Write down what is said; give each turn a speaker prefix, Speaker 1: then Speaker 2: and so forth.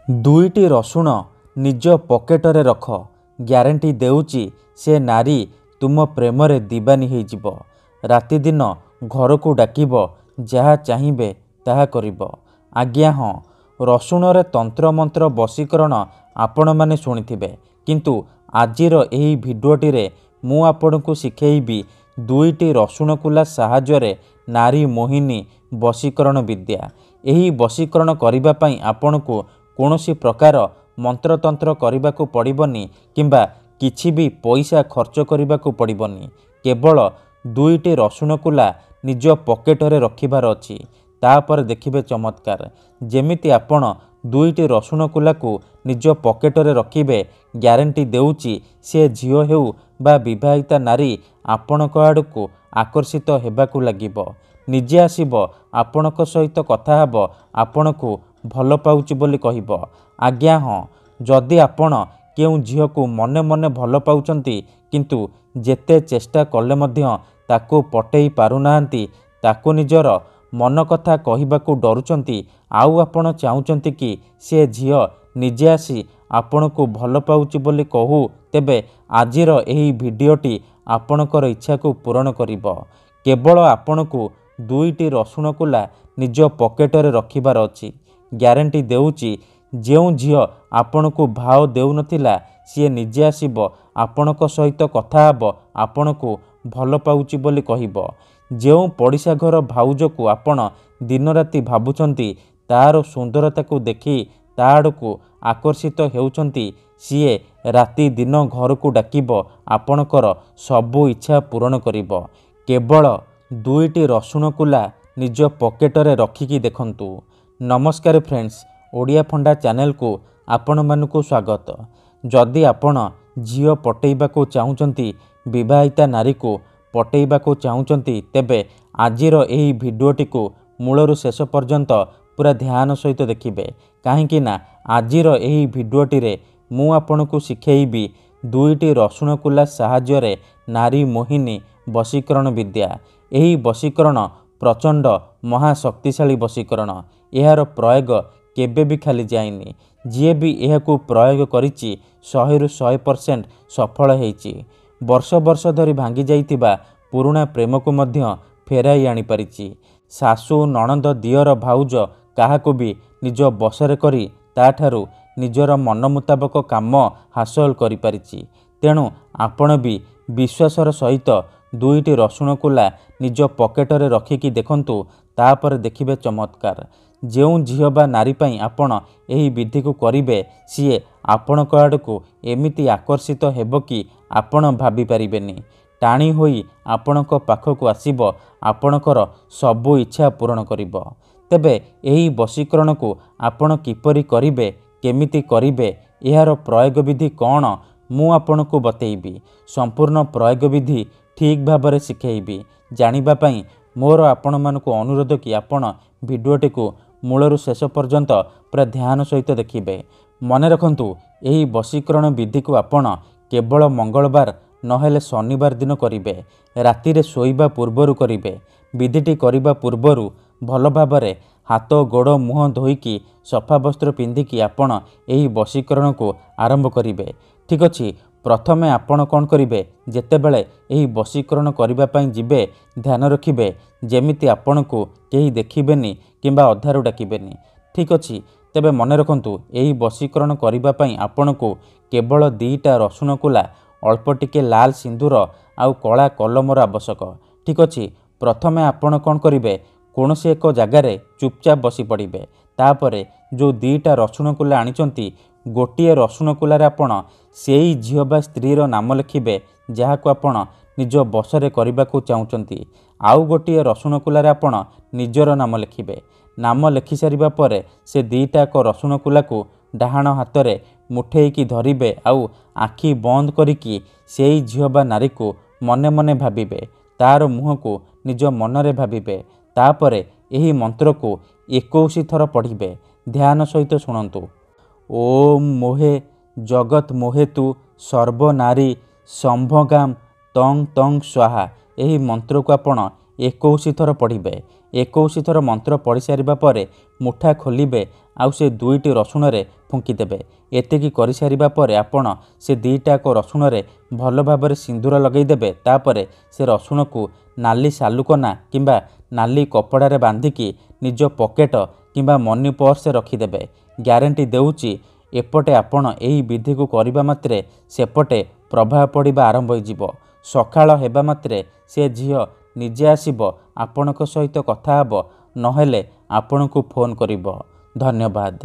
Speaker 1: दुईटी रसुण निज पकेटरे रख ग्यारंटी देउची से नारी तुम प्रेम रे दीवानी होइजिब। राति दिन घर को डाकिब जहा चाहिए ताहा करिब। आज्ञा हाँ, रसुण रे तंत्र मंत्र बशीकरण आपण माने शुणिथिबे, किंतु आजिर एही भिडियोटी रे मु आपनकु शिखेइबी दुईटी रसुण कुला साहाय्य नारी मोहिनी बशीकरण विद्या। एही बशीकरण करिबा पई आपनकु कौनसी प्रकार मंत्रतंत्र करने को पड़बनी किंबा किछि भी पैसा खर्च करने को पड़बनी। केवल दुईटी रसुण कुला निज पकेटरे रखिबार अछि। तापर देखिबे चमत्कार। जेमिति आपण दुईटी रसुण कुला को निज पकेटरे रखिबे, ग्यारंटी देउची से झियो हेउ बा विवाहिता नारी आपणक आड़कू आकर्षित हेबाकू लागिब। निजे आसिब, आपणक सहित कथा हब, आपणकू भल पाउची बोली कहिब। आज्ञा हाँ, जदि आपण केउ झियो को मने मने भल पाउचंती किंतु जेते चेष्टा कले मध्य ताको पटेई पारुनाहांती, ताको निजर मन कथा कहिबाकू डरुचंती, आउ आपण चाहुचंती कि से झियो निजे आसी आपणकू भल पाउची बोली कहू, तेबे आजिर एही भिडियोटी आपणकर इच्छा को पूरण करिब। केवल आपणकू दुईटी रसुण कुला निज पकेटरे रखिबार अछि। ग्यारंटी देउची जेउ झियो आपणकू भाव देउ नथिला सी निजे आसिब, आपणक सहित कथा हब, आपणकू भल पाउची बोली कहिब। जेउ पड़िशा घर भाउज को आपण दिन राति भाबुचंती, तार सुंदरता को देखि ता आड़कू आकर्षित हेउचंती, सीए राति दिन घर को डाकिब, आपणकर सबु इच्छा पूरण करिब। केवल दुईटी रसुण कुला निज पकेटरे रखिकी देखंतु। नमस्कार फ्रेंड्स, ओडिया फंडा चैनल को आपण मानकु स्वागत। जदि आपण झियो पटेइबा को चाहुचंती, विवाहिता नारी को पटेइबा को चाहुचंती, तेबे आजिर एही भिडियोटी को मूलरु शेष पर्यंत पूरा ध्यान सहित देखिबे। काहेकि ना आजिर एही भिडियोटी रे मु आपनकु शिखेइबी दुईटी रसुण कुला साहाय्य रे नारी मोहिनी बशीकरण विद्या। एही बशीकरण प्रचंड महाशक्तिशाली बशीकरण। यार प्रयोग केबे भी खाली जाइनी। जी भी यह प्रयोग करिछि 100 ରୁ 100% सफल हेइछि। वर्ष वर्ष धरी भांगी जाइतिबा पुराणा प्रेम को मध्य फेराई आनी पारिछि। सासु नणंद दियर भाउज काहाको भी निज बसरे करी ताठारु निजर मन मुताबक काम हासिल करि पारिछि। तेणु आपण भी विश्वासर सहित दुईटी रसुण कुला निज पकेटरे रखिकी देखंतु। तापर देखिबे चमत्कार। जेउ झियो बा नारी पई आपण एही विधि को करिबे, सीए आपणक आड़कू एमिति आकर्षित हेबो कि आपण भाबी पारिबेनी। टाणी होई आपणक पाखकू आसिब, आपणकर सबु इच्छा पूरण करिब। तेबे एही बशीकरण को आपण किपरि करिबे, केमिति करिबे, एहार प्रयोग विधि कौन, मु आपणकू बतेइबी। संपूर्ण प्रयोग विधि ठीक भाबरे शिखेइबी। जानिबा पई मोर आपण मानकू अनुरोध कि आपण भिडियोटी को मूलरु शेष पर्यंत पूरा ध्यान सहित देखिबे। मने रखंतु, एही बशीकरण विधि को आपण केवल मंगलवार नहेले शनिवार दिन करिबे। राति रे सोइबा पूर्वरु करिबे। विधिटी करिबा पूर्वरु भल भाबरे हाथ गोड़ मुह धोईकी सफा वस्त्र पिंधिकी आपण एही बशीकरण को आरंभ करिबे। ठीक अछि। प्रथमे आपण कौन करिबे, जेतेबेले एही बशीकरण करिबा पई जिबे, ध्यान रखिबे जेमिति आपणकू केही देखिबेनी किंबा अधारु डाकिबेनी। ठीक अछि। तेबे मने रखंतु, एही बशीकरण करिबा पई आपणकू केवल 2टा रसुण कुला, अल्प टिके लाल सिंदूर आउ कला कलमर आवश्यक। ठीक अछि। प्रथमे आपण कौन करिबे, कोनोसी एक जगार चुपचाप बसी पड़िबे। तापरे जो 2टा रसुण कुला आनिचंती, गोटिए रसुण कुलार आपण सेई झियो बा स्त्रीर नाम लिखिबे जहाको आपण निज बसरे करबाकू चाहुचंती। आउ गोटिए रसुण कुलार आपण निजर नाम लिखिबे। नाम लिखि सारिबा परे से 2टाक रसुण कुलाकू डाहाण हातरे मुठेइकी धरिबे, आउ आखि बंद करिकी सेई झियो बा नारी को मने मने भाबिबे। तार मुह को निज मनरे भाबिबे। तापरे एही मंत्र को 21 थर पढ़िबे। ध्यान सहित शुणंतु। ओम मोहे जगत मोहेतु सर्वनारी संभगाम तंग तंग स्वाहा। एही मंत्र को आपण 21 थर पढ़िबे। 21 ଥର ମନ୍ତ୍ର ପଢ଼ି ସାରିବା ପରେ ମୁଠା ଖୋଲିବେ ଆଉ ସେ 2ଟି ରସୁଣରେ ଫୁଙ୍କିଦେବେ। ଏତିକି କରିସାରିବା ପରେ ଆପଣ ସେ 2ଟାକ ରସୁଣରେ ଭଲ ଭାବରେ ସିନ୍ଦୁର ଲଗାଇଦେବେ। ତାପରେ ସେ ରସୁଣକୁ ନାଲି ସାଲୁକନା କିମ୍ବା ନାଲି କପଡ଼ାରେ ବାନ୍ଧିକି ନିଜ ପକେଟ କିମ୍ବା ମନି ପର୍ସରେ ରଖିଦେବେ। ଗ୍ୟାରେଣ୍ଟି ଦେଉଛି ଏପଟେ ଆପଣ ଏହି ବିଧିକୁ କରିବା ମାତ୍ରେ ସେପଟେ ପ୍ରଭାବ ପଡ଼ିବା ଆରମ୍ଭ ହୋଇଯିବ। ସକାଳ ହେବା ମାତ୍ରେ ସେ ଝିଅ ନିଜେ ଆସିବ, ଆପଣଙ୍କ ସହିତ କଥା ହେବ, ନହେଲେ ଆପଣଙ୍କୁ ଫୋନ୍ କରିବ। ଧନ୍ୟବାଦ।